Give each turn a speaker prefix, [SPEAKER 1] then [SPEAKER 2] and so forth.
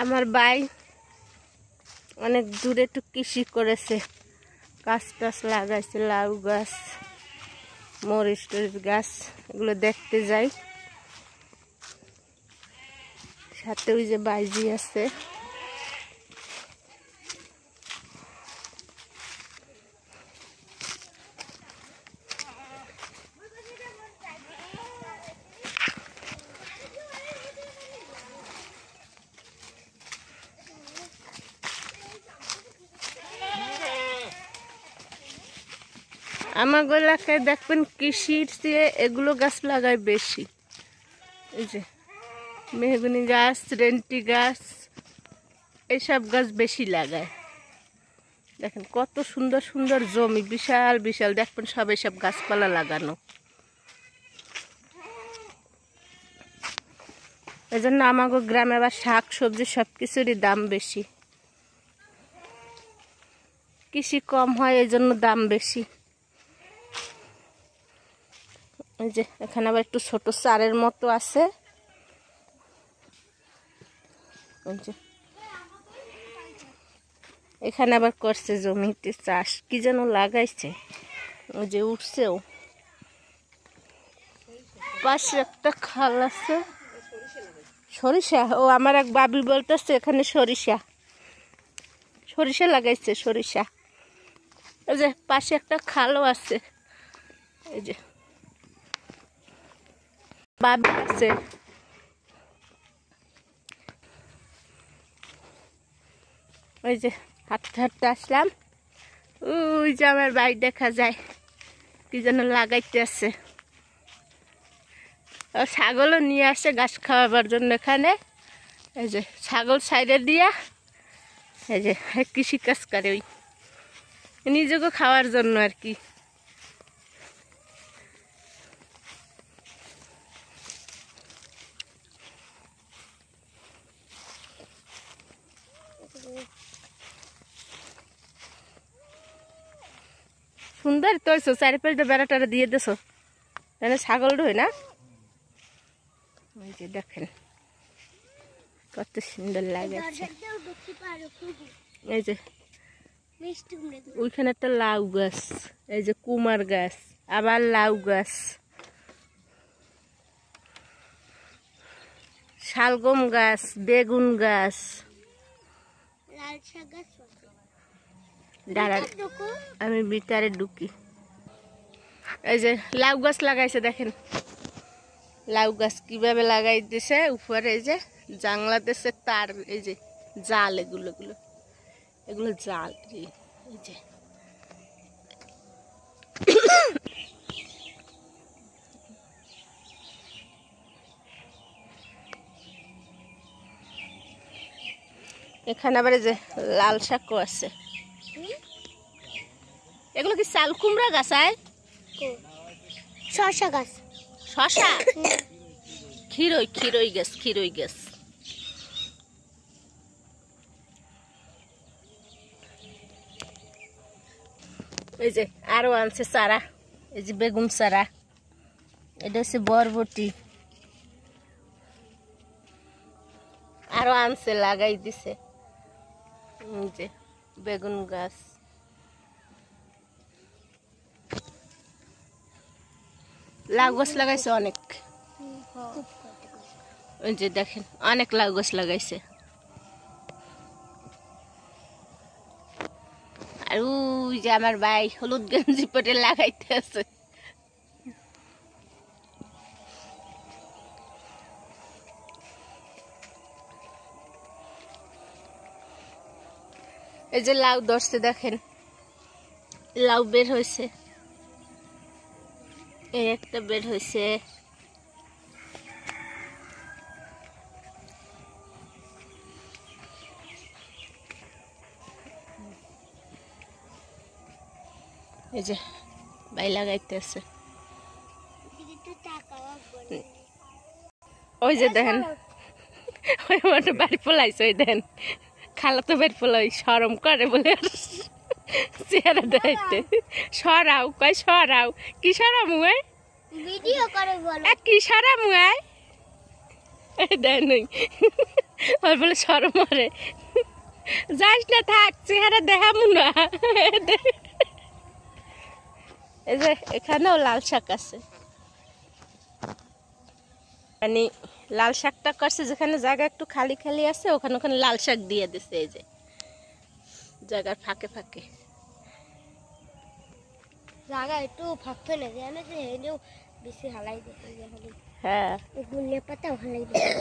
[SPEAKER 1] আমার ভাই অনেক দূরে একটু কৃষি করেছে, গাছ টাছ লাগাইছে, লাউ গাছ, মরিচ টরিচ গাছ, এগুলো দেখতে যাই। সাথে ওই যে বাইজি আছে। আমার এলাকায় দেখবেন কৃষির চেয়ে এগুলো গাছ লাগায় বেশি। এই যে মেহগনি গাছ, রেন্টি গাছ, এইসব গাছ বেশি লাগায়। দেখেন কত সুন্দর সুন্দর জমি, বিশাল বিশাল, দেখবেন সব এইসব গাছপালা লাগানো। এই জন্য আমাদের গ্রামে আবার শাক সবজি সব কিছুরই দাম বেশি। কৃষি কম হয়, এই জন্য দাম বেশি। এই যে এখানে আবার একটু ছোট চারের মতো আছে। এখানে আবার করছে জমিতে চাষ, কি যেন লাগাইছে, ওই যে উঠছেও। পাশে একটা খাল আছে, সরিষা। ও আমার এক বাবি বলতেছে এখানে সরিষা সরিষা লাগাইছে, সরিষা। ওই যে পাশে একটা খালও আছে, এই যে বাবি আছে। ওই যে হাঁটতে হাঁটতে আসলাম, ওই যে আমার বাড়ি দেখা যায়, কি যেন লাগাইতে আছে। ছাগলও নিয়ে আসে ঘাস খাওয়াবার জন্য এখানে। এই যে ছাগল সাইডে দিয়া, এই যে কৃষিকাজ করে, ওই নিজেকে খাওয়ার জন্য আর কি। সুন্দর তো চারিপাশে বেড়া টেড়া দিয়ে দেছো, তাহলে ছাগল ঢোয় না। ওই যে দেখেন কত সুন্দর লাগাচ্ছে। এই যে ওইখানে একটা লাউ গাছ, এই যে কুমার গাছ, আবার লাউ গাছ, শালগম গাছ, বেগুন গাছ। আমি ভিতরে ঢুকি। এই যে লাউ গাছ লাগাইছে, দেখেন লাউ গাছ কিভাবে লাগাই দিছে উপরে। এই যে জাংলা দিছে তার, এই যে জাল, এগুলো এগুলো জাল। এই যে এখানে আবার এই যে লাল শাকও আছে। এগুলো কি চাল কুমড়া গাছ? আয়
[SPEAKER 2] শসা গাছ,
[SPEAKER 1] শসা, খিরই গাছ, খিরই গাছ। এই যে আরো আনছে চারা, এই যে বেগুন চারা, এটা হচ্ছে বরবটি, আরো আনছে লাগাই দিছে। এই যে বেগুন গাছ, লাউ গাছ লাগাইছে অনেক। ওই যে দেখেন অনেক লাউ গাছ লাগাইছে। আর ওই যে আমার ভাই হলুদ গেঞ্জি পরে লাগাইতে আছে। এই যে লাউ ধরছে, দেখেন লাউ বের হয়েছে, এই একটা বের হয়েছে। এই যে ভাই লাগাইতে আছে। ওই যে দেখেন ওই মতো বাড়ি পোলাইছে, ওই দেন খালা তো বাড়ি পোলাই সরম করে বলে চেহারা দেখতে। সরাও কয় সরাও, কি সরাম
[SPEAKER 2] ভিডিও করে বলো
[SPEAKER 1] কি সরাম দেন। আর বলে শরম মারে, যাস না থাক, চেহারা দেখাবো না। এই যে এখানেও লাল শাক আছে, মানে লাল শাকটা করছে যেখানে জায়গা একটু খালি খালি আছে, ওখানে ওখানে লাল শাক দিয়ে দিছে। এই যে জায়গার ফাঁকে ফাঁকে
[SPEAKER 2] জায়গা একটু ফাঁকতে না জানে যে হেলেও বেশি হালাই দিতে।
[SPEAKER 1] হ্যাঁ
[SPEAKER 2] গুলে পাতা হালাই দিতে।